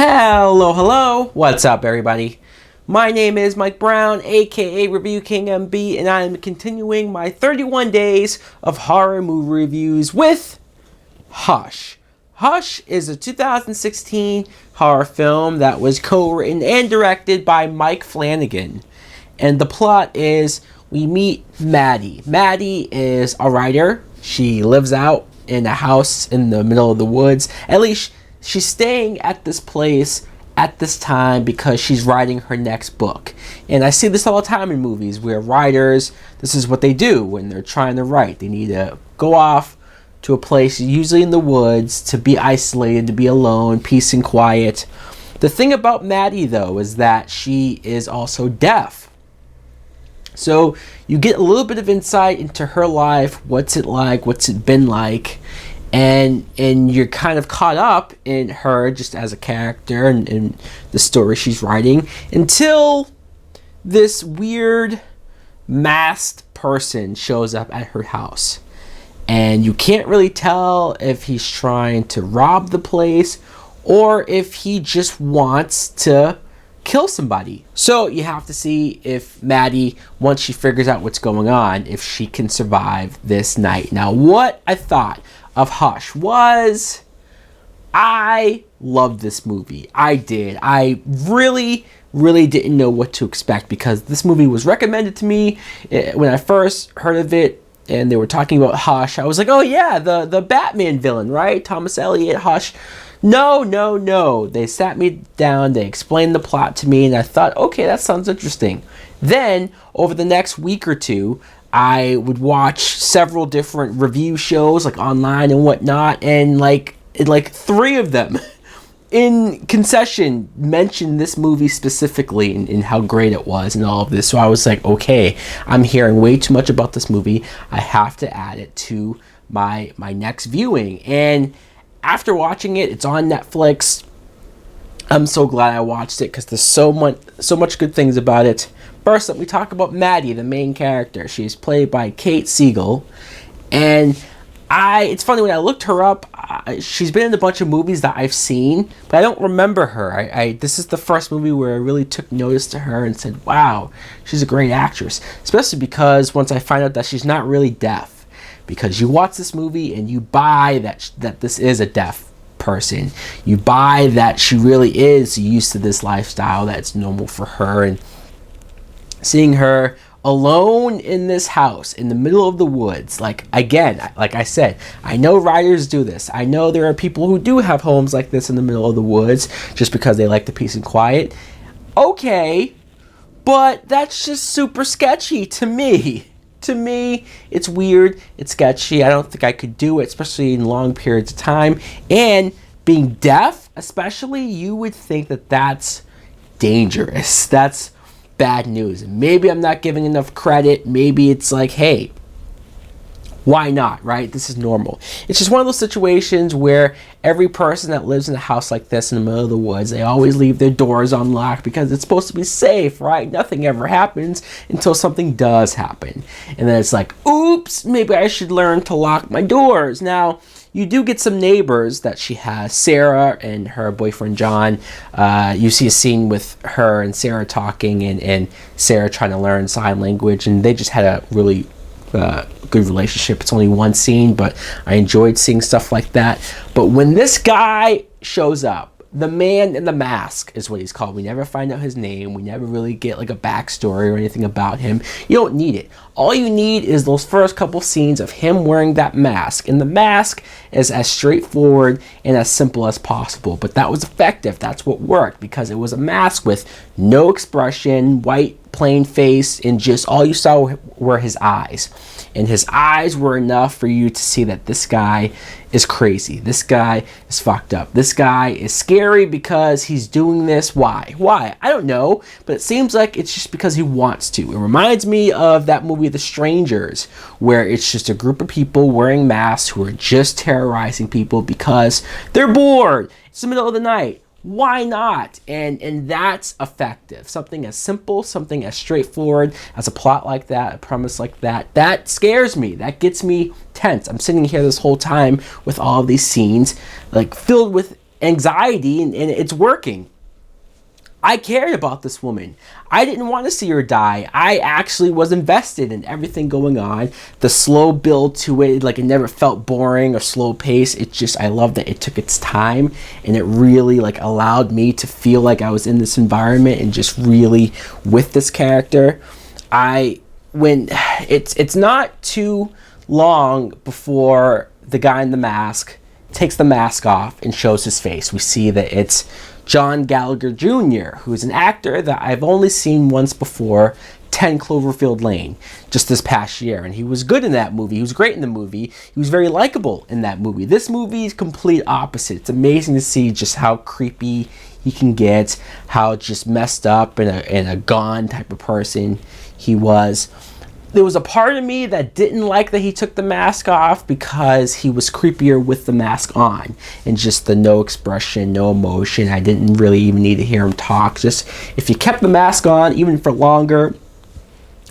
Hello, what's up everybody? My name is Mike Brown, aka ReviewKingMB, and I am continuing my 31 days of horror movie reviews with Hush. Hush is a 2016 horror film that was co-written and directed by Mike Flanagan. And the plot is we meet Maddie. Maddie is a writer. She lives out in a house in the middle of the woods. At least she's staying at this place at this time because she's writing her next book. And I see this all the time in movies where writers, this is what they do when they're trying to write. They need to go off to a place, usually in the woods, to be isolated, to be alone, peace and quiet. The thing about Maddie, though, is that she is also deaf. So you get a little bit of insight into her life, what's it like, what's it been like, and you're kind of caught up in her just as a character and the story she's writing until this weird masked person shows up at her house. And you can't really tell if he's trying to rob the place or if he just wants to kill somebody. So you have to see if Maddie, once she figures out what's going on, if she can survive this night. Now, what I thought of Hush was, I loved this movie. I did. I really didn't know what to expect because this movie was recommended to me when I first heard of it. And they were talking about Hush. I was like, oh yeah, the Batman villain, right? Thomas Elliot, Hush. No. They sat me down, they explained the plot to me, and I thought, okay, that sounds interesting. Then, over the next week or two, I would watch several different review shows, like online and whatnot, and like three of them in concession mentioned this movie specifically and how great it was and all of this. So I was like, okay, I'm hearing way too much about this movie. I have to add it to my next viewing. And after watching it, it's on Netflix. I'm so glad I watched it because there's so much good things about it. First, let me talk about Maddie, the main character. She's played by Kate Siegel, and it's funny, when I looked her up, she's been in a bunch of movies that I've seen, but I don't remember her. This is the first movie where I really took notice to her and said, wow, she's a great actress. Especially because once I find out that she's not really deaf. Because you watch this movie and you buy that this is a deaf person. You buy that she really is used to this lifestyle, that's normal for her. And seeing her alone in this house in the middle of the woods, like I said, I know writers do this. I know there are people who do have homes like this in the middle of the woods just because they like the peace and quiet. Okay, but that's just super sketchy to me. To me, it's weird, it's sketchy. I don't think I could do it, especially in long periods of time. And being deaf, especially, you would think that that's dangerous. That's bad news. Maybe I'm not giving enough credit. Maybe it's like, hey, why not, right? This is normal. It's just one of those situations where every person that lives in a house like this in the middle of the woods, they always leave their doors unlocked because it's supposed to be safe, right? Nothing ever happens until something does happen. And then it's like, oops, maybe I should learn to lock my doors. Now, you do get some neighbors that she has, Sarah and her boyfriend John. You see a scene with her and Sarah talking and Sarah trying to learn sign language, and they just had a really good relationship. It's only one scene, but I enjoyed seeing stuff like that. But when this guy shows up, the man in the mask is what he's called. We never find out his name. We never really get like a backstory or anything about him. You don't need it. All you need is those first couple scenes of him wearing that mask. And the mask is as straightforward and as simple as possible. But that was effective. That's what worked because it was a mask with no expression, white, plain face, and just all you saw were his eyes. And his eyes were enough for you to see that this guy is crazy. This guy is fucked up. This guy is scary because he's doing this. Why? I don't know, but it seems like it's just because he wants to. It reminds me of that movie The Strangers, where it's just a group of people wearing masks who are just terrorizing people because they're bored. It's the middle of the night. Why not? And that's effective. Something as simple, something as straightforward as a plot like that, a premise like that, that scares me. That gets me tense. I'm sitting here this whole time with all of these scenes, like filled with anxiety, and it's working. I cared about this woman. I didn't want to see her die. I actually was invested in everything going on. The slow build to it, like, it never felt boring or slow pace. It just, I love that it took its time, and it really, like, allowed me to feel like I was in this environment and just really with this character. When it's not too long before the guy in the mask takes the mask off and shows his face. We see that it's John Gallagher Jr., who's an actor that I've only seen once before, 10 Cloverfield Lane, just this past year. And he was good in that movie. He was great in the movie. He was very likable in that movie. This movie is complete opposite. It's amazing to see just how creepy he can get, how just messed up and a gone type of person he was. There was a part of me that didn't like that he took the mask off because he was creepier with the mask on, and just the no expression, no emotion. I didn't really even need to hear him talk. Just if you kept the mask on even for longer,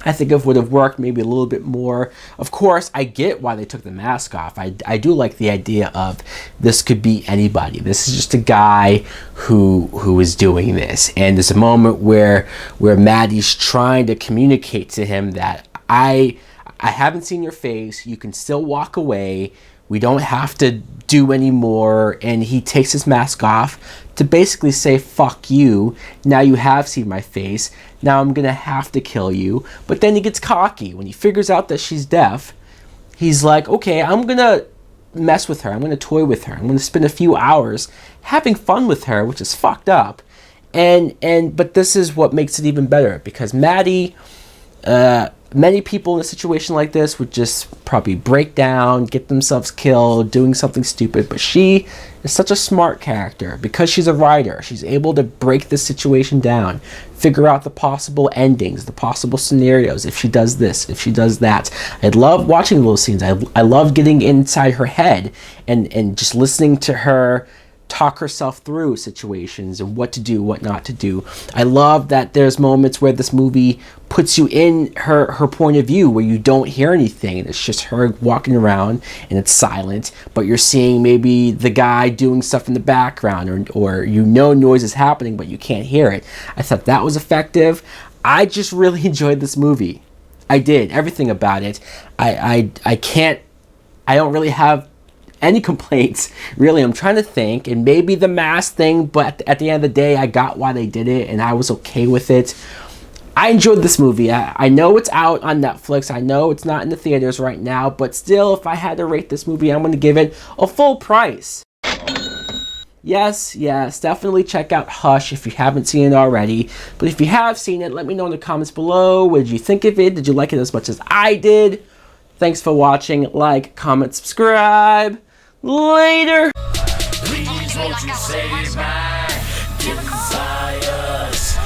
I think it would have worked maybe a little bit more. Of course, I get why they took the mask off. I do like the idea of this could be anybody. This is just a guy who is doing this. And there's a moment where Maddie's trying to communicate to him that I haven't seen your face. You can still walk away. We don't have to do any more. And he takes his mask off to basically say, fuck you. Now you have seen my face. Now I'm going to have to kill you. But then he gets cocky. When he figures out that she's deaf, he's like, okay, I'm going to mess with her. I'm going to toy with her. I'm going to spend a few hours having fun with her, which is fucked up. But this is what makes it even better, because Maddie, many people in a situation like this would just probably break down, get themselves killed, doing something stupid. But she is such a smart character because she's a writer. She's able to break this situation down, figure out the possible endings, the possible scenarios, if she does this, if she does that. I love watching those scenes. I love getting inside her head and just listening to her talk herself through situations and what to do, what not to do. I love that there's moments where this movie puts you in her point of view, where you don't hear anything and it's just her walking around and it's silent, but you're seeing maybe the guy doing stuff in the background, or you know noise is happening but you can't hear it. I thought that was effective. I just really enjoyed this movie. I did. Everything about it. I don't really have any complaints, really. I'm trying to think, and maybe the mask thing, but at the end of the day, I got why they did it, and I was okay with it. I enjoyed this movie. I know it's out on Netflix. I know it's not in the theaters right now, but still, if I had to rate this movie, I'm going to give it a full price. Yes, definitely check out Hush if you haven't seen it already. But if you have seen it, let me know in the comments below. What did you think of it? Did you like it as much as I did? Thanks for watching. Like, comment, subscribe. Later. Please won't you save my desires?